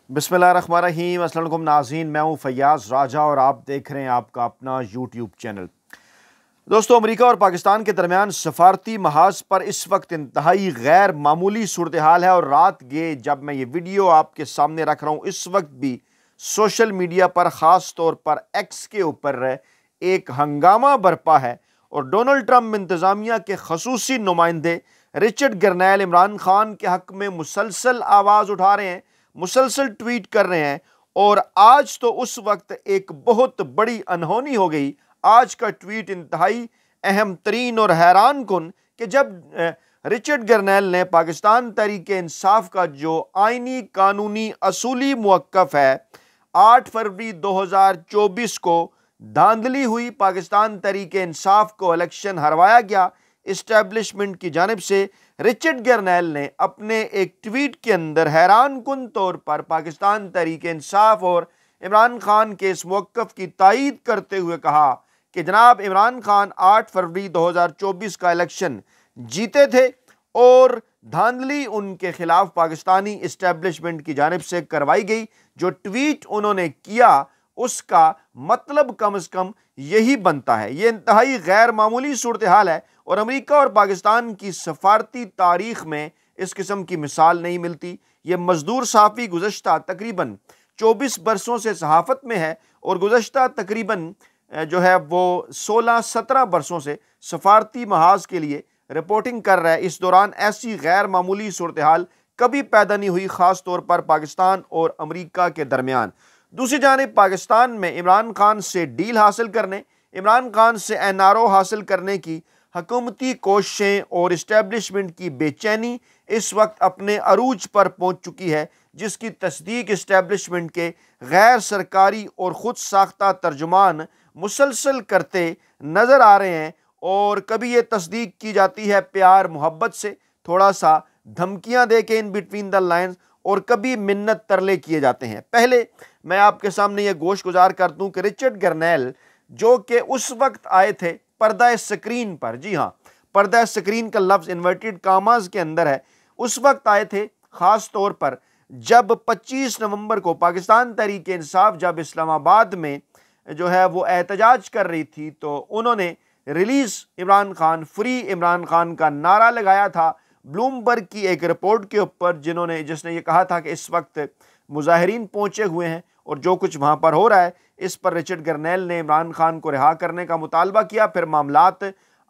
बिस्मिल्लाहिर्रहमानिर्रहीम। अस्सलाम वालेकुम नाज़रीन, मैं हूँ फैयाज़ राजा और आप देख रहे हैं आपका अपना यूट्यूब चैनल। दोस्तों, अमेरिका और पाकिस्तान के दरमियान सफारती महाज पर इस वक्त इंतहाई गैर मामूली सूरत हाल है और रात के जब मैं ये वीडियो आपके सामने रख रहा हूँ इस वक्त भी सोशल मीडिया पर ख़ास तौर पर एक्स के ऊपर एक हंगामा बरपा है और डोनाल्ड ट्रंप इंतज़ामिया के खसूसी नुमाइंदे रिचर्ड गरनैल इमरान खान के हक में मुसलसल आवाज़ उठा रहे हैं, मुसलसल ट्वीट कर रहे हैं। और आज तो उस वक्त एक बहुत बड़ी अनहोनी हो गई। आज का ट्वीट इंतहाई अहम तरीन और हैरान कुन कि जब रिचर्ड गरनैल ने पाकिस्तान तहरीक इंसाफ का जो आइनी कानूनी असूली मुवक्कफ है 8 फरवरी 2024 को धांधली हुई, पाकिस्तान तहरीक इंसाफ को इलेक्शन हरवाया गया इस्टेब्लिशमेंट की जानिब से। रिचर्ड गरनैल ने अपने एक ट्वीट के अंदर हैरान कुन तौर पर पाकिस्तान तहरीक इंसाफ और इमरान खान के इस मौक़िफ़ की तायीद करते हुए कहा कि जनाब इमरान खान 8 फरवरी 2024 का इलेक्शन जीते थे और धांधली उनके खिलाफ पाकिस्तानी इस्टेब्लिशमेंट की जानिब से करवाई गई। जो ट्वीट उन्होंने किया उसका मतलब कम से कम यही बनता है। ये इंतहाई गैर मामूली सूरत हाल है और अमेरिका और पाकिस्तान की सफारती तारीख में इस किस्म की मिसाल नहीं मिलती। ये मजदूर सहाफ़ी गुज़श्ता तकरीबन 24 बरसों से सहाफ़त में है और गुज़श्ता तकरीबन जो है वो 16-17 बरसों से सफारती महाज के लिए रिपोर्टिंग कर रहा है। इस दौरान ऐसी गैर मामूली सूरत हाल कभी पैदा नहीं हुई, ख़ास तौर पर पाकिस्तान और अमेरिका के दरमियान। दूसरी जानिब पाकिस्तान में इमरान खान से डील हासिल करने, इमरान खान से NRO हासिल करने की हुकूमती कोशिशें और इस्टेब्लिशमेंट की बेचैनी इस वक्त अपने अरूज पर पहुंच चुकी है, जिसकी तस्दीक इस्टेब्लिशमेंट के गैर सरकारी और ख़ुद साख्ता तर्जुमान मुसलसल करते नज़र आ रहे हैं। और कभी ये तस्दीक की जाती है प्यार मोहब्बत से, थोड़ा सा धमकियां दे के इन बिटवीन द लाइन्स, और कभी मिन्नत तरले किए जाते हैं। पहले मैं आपके सामने ये गोश गुजार कर दूं कि रिचर्ड गरनैल जो कि उस वक्त आए थे पर्दा स्क्रीन पर, जी हाँ, पर्दा स्क्रीन का लफ्ज़ इन्वर्टेड कामाज के अंदर है, उस वक्त आए थे ख़ास तौर पर जब 25 नवंबर को पाकिस्तान तहरीक इंसाफ जब इस्लामाबाद में जो है वो एहतजाज कर रही थी तो उन्होंने रिलीज़ इमरान खान, फ्री इमरान खान का नारा लगाया था ब्लूमबर्ग की एक रिपोर्ट के ऊपर, जिसने ये कहा था कि इस वक्त मुजाहिरीन पहुंचे हुए हैं और जो कुछ वहां पर हो रहा है इस पर रिचर्ड गरनैल ने इमरान खान को रिहा करने का मुतालबा किया। फिर मामलात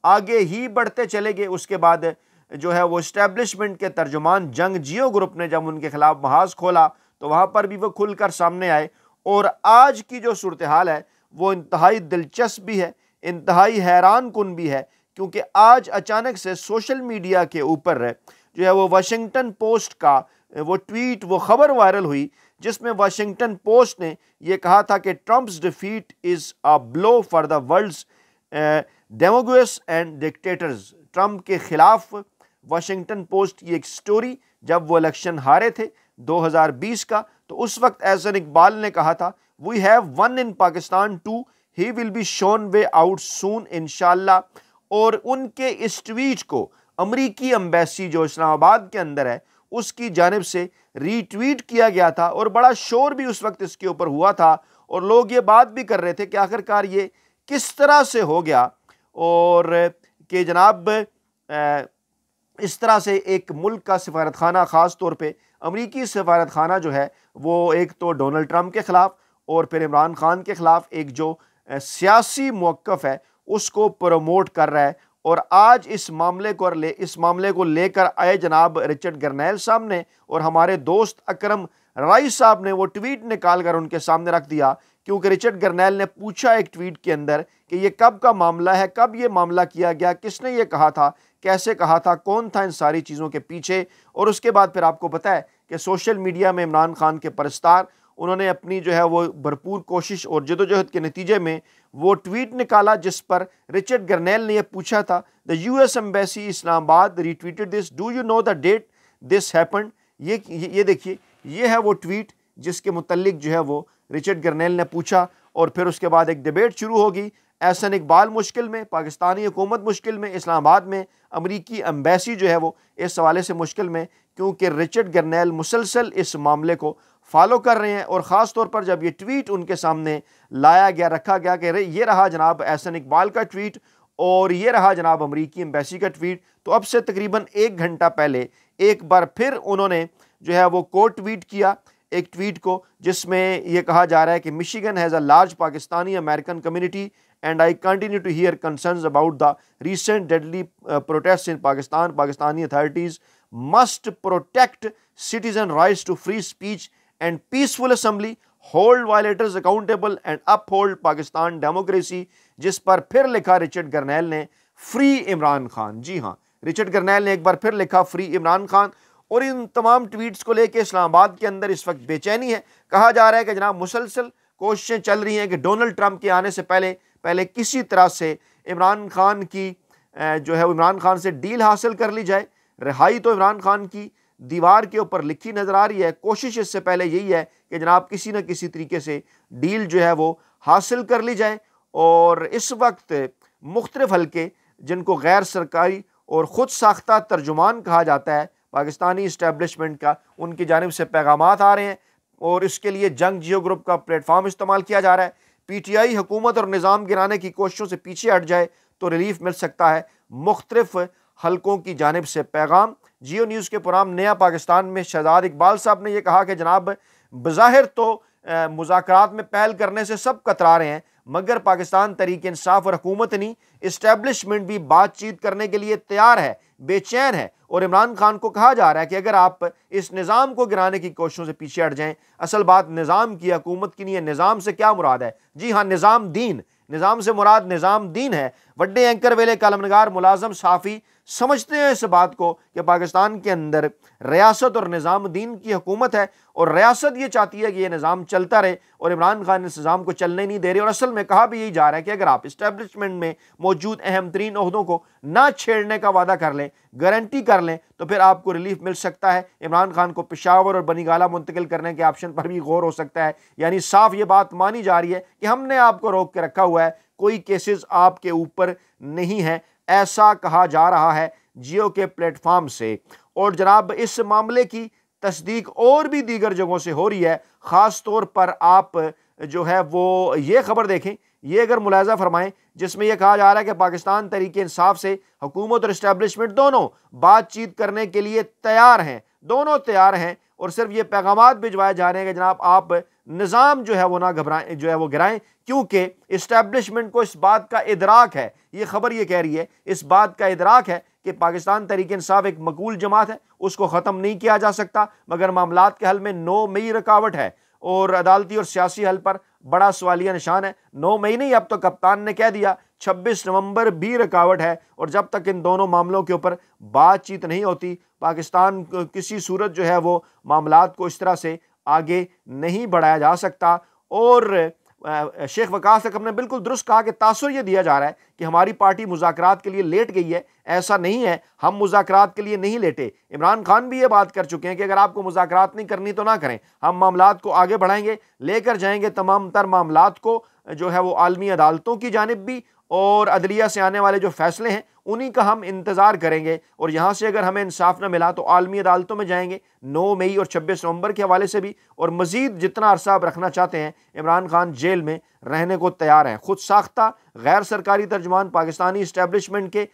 आगे ही बढ़ते चले गए। उसके बाद जो है वो इस्टेब्लिशमेंट के तर्जुमान जंग जियो ग्रुप ने जब उनके खिलाफ महाज खोला तो वहाँ पर भी वो खुलकर सामने आए। और आज की जो सूरत हाल है वो इंतहाई दिलचस्प भी है, इंतहाई हैरान कुन भी है, क्योंकि आज अचानक से सोशल मीडिया के ऊपर जो है वो वाशिंगटन पोस्ट का वो ट्वीट, वो खबर वायरल हुई जिसमें वाशिंगटन पोस्ट ने यह कहा था कि Trump's defeat is a blow for the world's democrats and dictators. Trump के खिलाफ वाशिंगटन पोस्ट की एक स्टोरी, जब वो इलेक्शन हारे थे 2020 का, तो उस वक्त एहसन इकबाल ने कहा था we have won in Pakistan too, he will be shown way out soon इंशाल्लाह। और उनके इस ट्वीट को अमरीकी एम्बेसी जो इस्लामाबाद के अंदर है उसकी जानिब से रीट्वीट किया गया था और बड़ा शोर भी उस वक्त इसके ऊपर हुआ था और लोग ये बात भी कर रहे थे कि आखिरकार ये किस तरह से हो गया और कि जनाब इस तरह से एक मुल्क का सफारत खाना, ख़ास तौर पे अमरीकी सफारत खाना जो है वो एक तो डोनाल्ड ट्रंप के ख़िलाफ़ और फिर इमरान खान के ख़िलाफ़ एक जो सियासी मौक़िफ़ है उसको प्रमोट कर रहा है। और आज इस मामले को लेकर आए जनाब रिचर्ड गरनैल साहब ने और हमारे दोस्त अकरम राई साहब ने वो ट्वीट निकाल कर उनके सामने रख दिया, क्योंकि रिचर्ड गरनैल ने पूछा एक ट्वीट के अंदर कि ये कब का मामला है, कब ये मामला किया गया, किसने ये कहा था, कैसे कहा था, कौन था इन सारी चीज़ों के पीछे। और उसके बाद फिर आपको पता है कि सोशल मीडिया में इमरान खान के परस्तार उन्होंने अपनी जो है वो भरपूर कोशिश और जदोजहद के नतीजे में वो ट्वीट निकाला जिस पर रिचर्ड गरनैल ने यह पूछा था the US embassy Islamabad retweeted this, do you know the date this happened. ये देखिए, ये है वो ट्वीट जिसके मुतल्लिक जो है वो रिचर्ड गरनैल ने पूछा। और फिर उसके बाद एक डिबेट शुरू होगी। एहसन इकबाल मुश्किल में, पाकिस्तानी हुकूमत मुश्किल में, इस्लामाबाद में अमरीकी एम्बेसी जो है वो इस हवाले से मुश्किल में, क्योंकि रिचर्ड गरनैल मुसलसल इस मामले को फॉलो कर रहे हैं। और ख़ास तौर पर जब ये ट्वीट उनके सामने लाया गया, रखा गया कि ये रहा जनाब एहसन इकबाल का ट्वीट और ये रहा जनाब अमरीकी एम्बेसी का ट्वीट, तो अब से तकरीबन 1 घंटा पहले एक बार फिर उन्होंने जो है वो कोट ट्वीट किया एक ट्वीट को, जिसमें यह कहा जा रहा है कि Michigan has a large Pakistani American community and I continue to hear concerns about the recent deadly protests in Pakistan. Pakistani authorities must protect citizen rights to free speech and peaceful assembly, hold violators accountable and uphold Pakistan democracy. जिस पर फिर लिखा Richard गर्नैल ने free Imran Khan. जी हाँ, Richard गर्नैल ने एक बार फिर लिखा फ्री इमरान खान। और इन तमाम ट्वीट्स को लेकर इस्लामाबाद के अंदर इस वक्त बेचैनी है। कहा जा रहा है कि जनाब मुसलसल कोशिशें चल रही हैं कि डोनाल्ड ट्रंप के आने से पहले किसी तरह से इमरान खान की जो है इमरान खान से डील हासिल कर ली जाए। रिहाई तो इमरान खान की दीवार के ऊपर लिखी नज़र आ रही है। कोशिश इससे पहले यही है कि जनाब किसी न किसी तरीके से डील जो है वो हासिल कर ली जाए। और इस वक्त मुख्तलिफ हल्के जिनको गैर सरकारी और ख़ुद साख्ता तर्जुमान कहा जाता है पाकिस्तानी इस्टेब्लिशमेंट का, उनकी जानिब से पैगामात आ रहे हैं और इसके लिए जंग जियो ग्रुप का प्लेटफॉर्म इस्तेमाल किया जा रहा है। पीटीआई हुकूमत और निज़ाम गिराने की कोशिशों से पीछे हट जाए तो रिलीफ मिल सकता है। मुख्तलिफ हलकों की जानिब से पैगाम। जियो न्यूज़ के प्रोग्राम नया पाकिस्तान में शहजाद इकबाल साहब ने यह कहा कि जनाब बज़ाहिर तो मुज़ाकरात में पहल करने से सब कतरा रहे हैं, मगर पाकिस्तान तहरीक इंसाफ और हुकूमत नहीं, इस्टेब्लिशमेंट भी बातचीत करने के लिए तैयार है, बेचैन है। और इमरान खान को कहा जा रहा है कि अगर आप इस निज़ाम को गिराने की कोशिशों से पीछे हट जाएं, असल बात निज़ाम की, हुकूमत की नहीं है। निज़ाम से क्या मुराद है? जी हाँ, निज़ाम दीन। निज़ाम से मुराद निज़ाम दीन है। वड्डे एंकर वेले कलमनगार मुलाजम साफ़ी समझते हैं इस बात को कि पाकिस्तान के अंदर रियासत और निज़ाम दीन की हुकूमत है और रियासत ये चाहती है कि ये निज़ाम चलता रहे और इमरान खान इस निज़ाम को चलने नहीं दे रहे। और असल में कहा भी यही जा रहा है कि अगर आप इस्टेब्लिशमेंट में मौजूद अहम तरीन ओहदों को ना छेड़ने का वादा कर लें, गारंटी कर लें, तो फिर आपको रिलीफ मिल सकता है। इमरान खान को पेशावर और बनीगाला मुंतकिल करने के ऑप्शन पर भी गौर हो सकता है। यानी साफ ये बात मानी जा रही है कि हमने आपको रोक के रखा हुआ है, कोई केसेस आपके ऊपर नहीं है, ऐसा कहा जा रहा है जियो के प्लेटफॉर्म से। और जनाब इस मामले की तस्दीक और भी दीगर जगहों से हो रही है। ख़ास तौर पर आप जो है वो ये खबर देखें, ये अगर मुलाजा फरमाएं, जिसमें यह कहा जा रहा है कि पाकिस्तान तहरीक इंसाफ से हुकूमत और इस्टेब्लिशमेंट दोनों बातचीत करने के लिए तैयार हैं, दोनों तैयार हैं। और सिर्फ ये पैगामात भिजवाए जा रहे हैं कि जनाब आप निज़ाम जो है वो ना घबराएं, जो है वो गिराएं, क्योंकि इस्टेब्लिशमेंट को इस बात का इदराक है, ये खबर ये कह रही है, इस बात का इदराक है कि पाकिस्तान तहरीक इंसाफ एक मकबूल जमात है, उसको ख़त्म नहीं किया जा सकता, मगर मामलात के हल में 9 मई रुकावट है और अदालती और सियासी हल पर बड़ा सवालिया निशान है। 9 मई नहीं, अब तो कप्तान ने कह दिया 26 नवंबर भी रुकावट है। और जब तक इन दोनों मामलों के ऊपर बातचीत नहीं होती, पाकिस्तान किसी सूरत जो है वो मामलात को इस तरह से आगे नहीं बढ़ाया जा सकता। और शेख वकास अकरम ने बिल्कुल दुरुस्त कहा कि तासुर यह दिया जा रहा है कि हमारी पार्टी मुज़ाकरात के लिए लेट गई है। ऐसा नहीं है, हम मुज़ाकरात के लिए नहीं लेटे। इमरान खान भी ये बात कर चुके हैं कि अगर आपको मुज़ाकरात नहीं करनी तो ना करें, हम मामलात को आगे बढ़ाएंगे, लेकर जाएंगे तमाम तर मामलात को जो है वो आलमी अदालतों की जानिब भी, और अदलिया से आने वाले जो फैसले हैं उन्हीं का हम इंतज़ार करेंगे। और यहाँ से अगर हमें इंसाफ न मिला तो आलमी अदालतों में जाएंगे 9 मई और 26 नवंबर के हवाले से भी। और मज़ीद जितना अरसा आप रखना चाहते हैं, इमरान खान जेल में रहने को तैयार हैं। खुद साख्ता गैर सरकारी तर्जुमान पाकिस्तानी इस्टेब्लिशमेंट के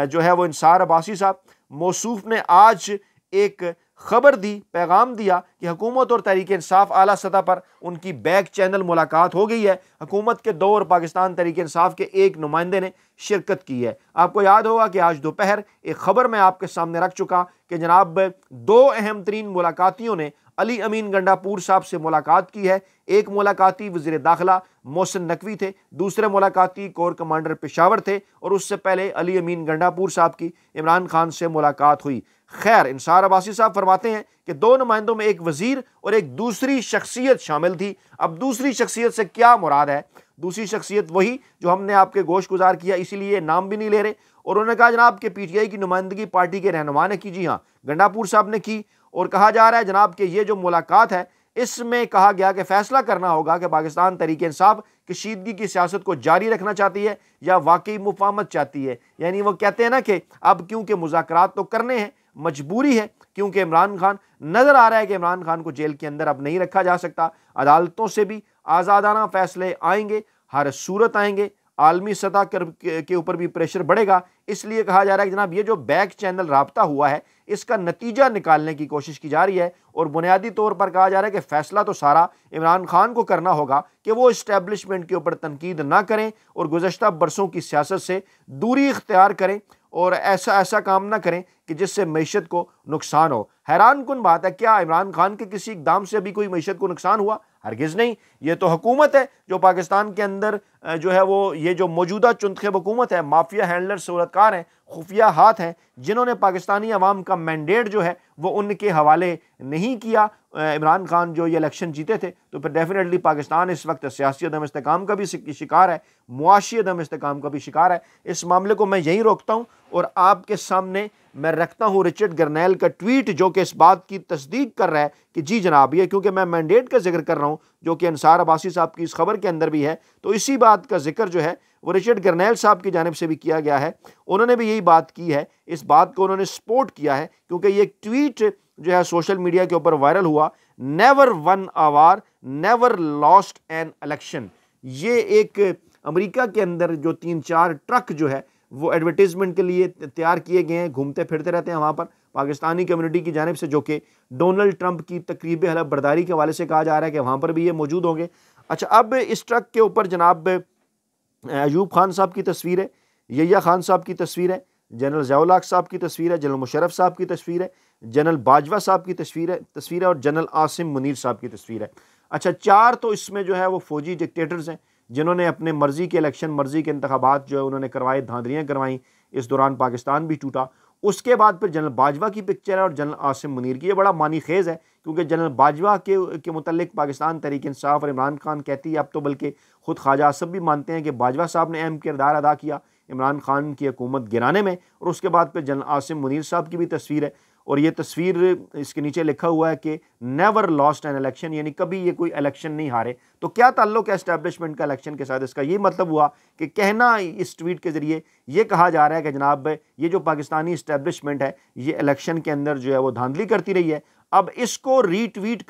जो है वो इंसार अब्बासी साहब मौसूफ ने आज एक खबर दी, पैगाम दिया कि हुकूमत और तहरीक इंसाफ आला सतह पर उनकी बैक चैनल मुलाकात हो गई है। हुकूमत के 2 और पाकिस्तान तहरीक इंसाफ के एक नुमाइंदे ने शिरकत की है। आपको याद होगा कि आज दोपहर एक खबर मैं आपके सामने रख चुका कि जनाब 2 अहम तरीन मुलाकातियों ने अली अमीन गंडापुर साहब से मुलाकात की है। एक मुलाकाती वज़ीर दाखिला मोहसिन नकवी थे, दूसरे मुलाकाती कोर कमांडर पेशावर थे, और उससे पहले अली अमीन गंडापुर साहब की इमरान खान से मुलाकात हुई। खैर, इंसार अब्बासी साहब फरमाते हैं कि 2 नुमाइंदों में एक वज़ीर और एक दूसरी शख्सियत शामिल थी। अब दूसरी शख्सियत से क्या मुराद है? दूसरी शख्सियत वही जो हमने आपके गोश गुजार किया, इसीलिए नाम भी नहीं ले रहे। और उन्होंने कहा जनाब के पीटीआई की नुमाइंदगी पार्टी के रहनुमा ने की। जी हाँ, गंडापुर साहब ने की। और कहा जा रहा है जनाब कि ये जो मुलाकात है, इसमें कहा गया कि फैसला करना होगा कि पाकिस्तान तहरीक इंसाफ कशीदगी की सियासत को जारी रखना चाहती है या वाकई मुफाहमत चाहती है। यानी वो कहते हैं ना कि अब क्योंकि मुज़ाकरात तो करने हैं, मजबूरी है, क्योंकि इमरान खान नज़र आ रहा है कि इमरान खान को जेल के अंदर अब नहीं रखा जा सकता। अदालतों से भी आज़ादाना फैसले आएंगे, हर सूरत आएंगे, आलमी सतह के ऊपर भी प्रेशर बढ़ेगा। इसलिए कहा जा रहा है कि जनाब ये जो बैक चैनल राब्ता हुआ है इसका नतीजा निकालने की कोशिश की जा रही है, और बुनियादी तौर पर कहा जा रहा है कि फैसला तो सारा इमरान खान को करना होगा कि वो इस्टेब्लिशमेंट के ऊपर तनकीद ना करें और गुज़श्ता बरसों की सियासत से दूरी इख्तियार करें और ऐसा काम ना करें कि जिससे मईशत को नुकसान हो। हैरान कुन बात है, क्या इमरान खान के किसी इकदाम से अभी कोई मईशत को नुकसान हुआ? हरगिज़ नहीं। ये तो हुकूमत है जो पाकिस्तान के अंदर जो है वो ये जो मौजूदा चुंतखेब हुकूमत है, माफिया हैंडलर सूरतकार हैं, खुफिया हाथ हैं, जिन्होंने पाकिस्तानी अवाम का मैंडेट जो है वो उनके हवाले नहीं किया। इमरान खान जो ये इलेक्शन जीते थे, तो फिर डेफिनेटली पाकिस्तान इस वक्त सियासी अदम इस्तेकाम का भी शिकार है, मुआशी अदम इस्तेकाम का भी शिकार है। इस मामले को मैं यहीं रोकता हूँ और आपके सामने मैं रखता हूँ रिचर्ड गर्नेल का ट्वीट, जो कि इस बात की तस्दीक कर रहा है कि जी जनाब, ये क्योंकि मैं मैंडेट का जिक्र कर रहा हूँ जो कि अंसार अब्बासी साहब की इस खबर के अंदर भी है, तो इसी बात का जिक्र जो है वो रिचर्ड गर्नेल साहब की जानिब से भी किया गया है। उन्होंने भी यही बात की है, इस बात को उन्होंने सपोर्ट किया है, क्योंकि ये ट्वीट जो है सोशल मीडिया के ऊपर वायरल हुआ, never won a war, never lost an election. ये एक अमेरिका के अंदर जो 3-4 ट्रक जो है वो एडवर्टीजमेंट के लिए तैयार किए गए हैं, घूमते फिरते रहते हैं वहाँ पर पाकिस्तानी कम्युनिटी की जानिब से, जो कि डोनाल्ड ट्रंप की तकरीब हलफ बर्दारी के हवाले से कहा जा रहा है कि वहाँ पर भी ये मौजूद होंगे। अच्छा, अब इस ट्रक के ऊपर जनाब अयूब खान साहब की तस्वीर है, यहिया खान साहब की तस्वीर है, जनरल ज़ियाउल हक साहब की तस्वीर है, जनरल मुशर्रफ साहब की तस्वीर है, जनरल बाजवा साहब की तस्वीर है और जनरल आसिम मुनीर साहब की तस्वीर है। अच्छा, 4 तो इसमें जो है वो फौजी डिक्टेटर्स हैं, जिन्होंने अपने मर्जी के इलेक्शन, मर्जी के इंतखाबात जो है उन्होंने करवाए, धांधलियाँ करवाई, इस दौरान पाकिस्तान भी टूटा। उसके बाद फिर जनरल बाजवा की पिक्चर है और जनरल आसिम मुनीर की। ये बड़ा मानी खेज़ है, क्योंकि जनरल बाजवा के मुतल्लिक पाकिस्तान तहरीक इंसाफ और इमरान खान कहती है, अब तो बल्कि खुद ख्वाजा आसफ भी मानते हैं कि बाजवा साहब ने अहम किरदार अदा किया इमरान खान की हुकूमत गिराने में। और उसके बाद फिर जनरल आसिम मुनीर साहब की भी तस्वीर है, और ये तस्वीर इसके नीचे लिखा हुआ है कि नेवर लॉस्ट एन इलेक्शन, यानी कभी ये कोई इलेक्शन नहीं हारे। तो क्या ताल्लुक है एस्टेब्लिशमेंट का इलेक्शन के साथ? इसका ये मतलब हुआ कि कहना इस ट्वीट के ज़रिए ये कहा जा रहा है कि जनाब ये जो पाकिस्तानी इस्टेब्लिशमेंट है ये इलेक्शन के अंदर जो है वो धांधली करती रही है। अब इसको रीट्वीट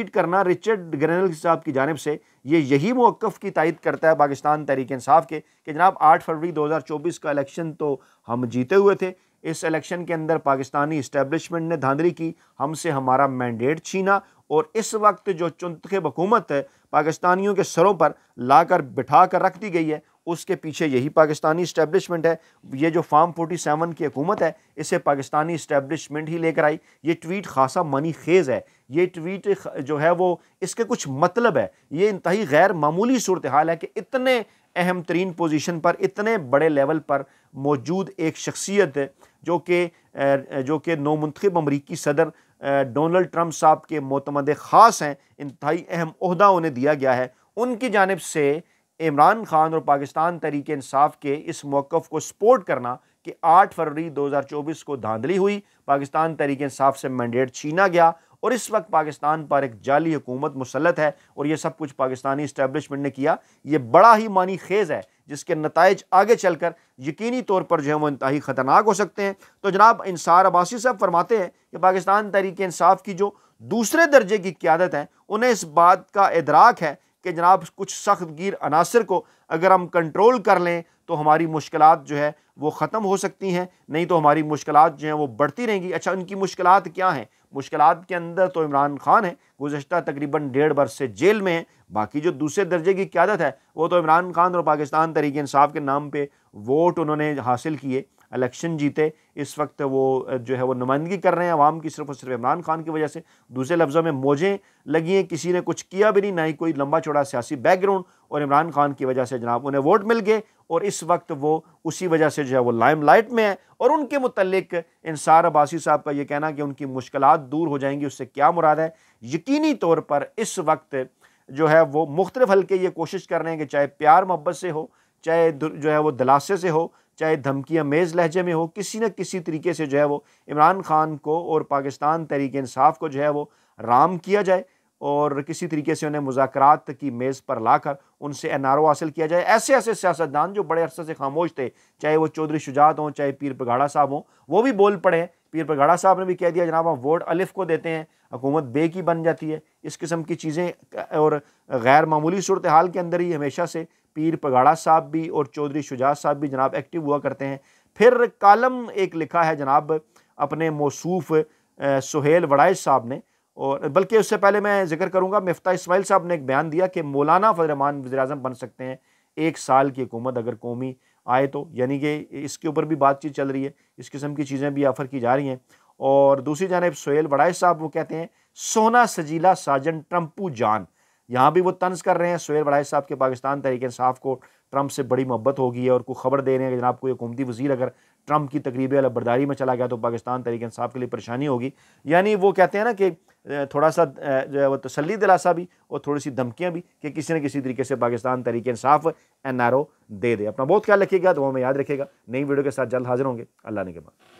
करना रिचर्ड गर्नेल साहब की जानिब से ये यही मौक़िफ़ की तायद करता है पाकिस्तान तहरीक इंसाफ के कि जनाब 8 फरवरी 2024 का इलेक्शन तो हम जीते हुए थे, इस इलेक्शन के अंदर पाकिस्तानी इस्टेब्लिशमेंट ने धांधली की, हमसे हमारा मैंडेट छीना, और इस वक्त जो चुंतखेब हुकूमत है पाकिस्तानियों के सरों पर लाकर बिठा कर रख दी गई है, उसके पीछे यही पाकिस्तानी इस्टेब्लिशमेंट है। ये जो फार्म 47 की हुकूमत है इसे पाकिस्तानी इस्टेब्लिशमेंट ही लेकर आई। ये ट्वीट खासा मनी खेज़ है, ये ट्वीट जो है वो इसके कुछ मतलब है, ये इंतहाई गैर मामूली सूरत हाल है कि इतने अहम तरीन पोजीशन पर, इतने बड़े लेवल पर मौजूद एक शख्सियत जो कि नौमुंतखब अमरीकी सदर डोनाल्ड ट्रंप साहब के मोतमद ख़ास हैं, इंतहाई अहम ओहदा उन्हें दिया गया है, उनकी जानिब से इमरान खान और पाकिस्तान तहरीक इंसाफ के इस मौक़िफ़ को सपोर्ट करना कि 8 फरवरी 2024 को धांधली हुई, पाकिस्तान तहरीक इंसाफ से मैंडेट छीना गया और इस वक्त पाकिस्तान पर एक जाली हुकूमत मुसल्लत है और ये सब कुछ पाकिस्तानी इस्टेब्लिशमेंट ने किया। ये बड़ा ही मानी खेज़ है जिसके नताइज आगे चलकर यकीनी तौर पर जो है वो इंतहाई ख़तरनाक हो सकते हैं। तो जनाब अंसार अब्बासी साहब फरमाते हैं कि पाकिस्तान तहरीक इंसाफ की जो दूसरे दर्जे की क़यादत है उन्हें इस बात का इदराक है कि जनाब कुछ सख्त गिर अनासर को अगर हम कंट्रोल कर लें तो हमारी मुश्किलात जो है वो ख़त्म हो सकती हैं, नहीं तो हमारी मुश्किलात जो हैं वो बढ़ती रहेंगी। अच्छा, उनकी मुश्किलात क्या हैं? मुश्किलात के अंदर तो इमरान खान है, गुज़श्ता तकरीबन 1.5 बरस से जेल में है। बाकी जो दूसरे दर्जे की क़यादत है वो तो इमरान खान और पाकिस्तान तहरीक इंसाफ के नाम पे वोट उन्होंने हासिल किए, इलेक्शन जीते, इस वक्त वो जो है वो नुमाइंदगी कर रहे हैं अवाम की सिर्फ और सिर्फ इमरान खान की वजह से। दूसरे लफ्ज़ों में मौजें लगी हैं, किसी ने कुछ किया भी नहीं, ना ही कोई लंबा चौड़ा सियासी बैकग्राउंड, और इमरान खान की वजह से जनाब उन्हें वोट मिल गए और इस वक्त वो उसी वजह से जो है वो लाइमलाइट में है। और उनके मुतल्लिक अंसार अब्बासी साहब का ये कहना कि उनकी मुश्किलात दूर हो जाएंगी, उससे क्या मुराद है? यकीनी तौर पर इस वक्त जो है वो मुख्तलिफ हल्के ये कोशिश कर रहे हैं कि चाहे प्यार मोहब्बत से हो, चाहे जो है वो दिलासे से हो, चाहे धमकी अमेज़ लहजे में हो, किसी न किसी तरीके से जो है वो इमरान खान को और पाकिस्तान तहरीक इंसाफ को जो है वो राम किया जाए। और किसी तरीके से उन्हें मुज़ाकरात की मेज़ पर लाकर उनसे NRO हासिल किया जाए। ऐसे ऐसे सियासतदान जो बड़े अरसे से खामोश थे, चाहे वो चौधरी शुजात हों, चाहे पीर पगाड़ा साहब हों, वो भी बोल पड़े हैं। पीर पगाड़ा साहब ने भी कह दिया जनाब हम वोट अलिफ को देते हैं, हुकूमत बे की बन जाती है। इस किस्म की चीज़ें और गैर मामूली सूरत हाल के अंदर ही हमेशा से पीर पगाड़ा साहब भी और चौधरी शुजात साहब भी जनाब एक्टिव हुआ करते हैं। फिर कालम एक लिखा है जनाब अपने मौसूफ सुहेल वड़ाइश साहब ने, और बल्कि उससे पहले मैं जिक्र करूंगा मिफ्ता इस्माइल साहब ने एक बयान दिया कि मौलाना फजल रहमान वज़ीर-ए-आज़म बन सकते हैं 1 साल की हुकूमत अगर कौमी आए तो, यानी कि इसके ऊपर भी बातचीत चल रही है, इस किस्म की चीज़ें भी ऑफ़र की जा रही हैं। और दूसरी जानिब सुहेल वड़ाइश साहब वो कहते हैं सोना सजीला साजन ट्रम्पू जान, यहाँ भी वो तंज कर रहे हैं सुहेल वड़ाइश साहब के पाकिस्तान तहरीक इंसाफ को ट्रंप से बड़ी मोहब्बत होगी है और को खबर दे रहे हैं कि जनाब कोई हुकूमती वज़ीर अगर ट्रंप की तकरीब अलबरदारी में चला गया तो पाकिस्तान तहरीक इंसाफ के लिए परेशानी होगी। यानी वो कहते हैं ना कि थोड़ा सा जो है वो तसल्ली दिलासा भी और थोड़ी सी धमकियाँ भी कि किसी न किसी तरीके से पाकिस्तान तहरीक इंसाफ NRO दे दे। अपना बहुत ख्याल रखिएगा, दुआ में याद रखिएगा। नई वीडियो के साथ जल्द हाजिर होंगे। अल्लाह ने के बाद।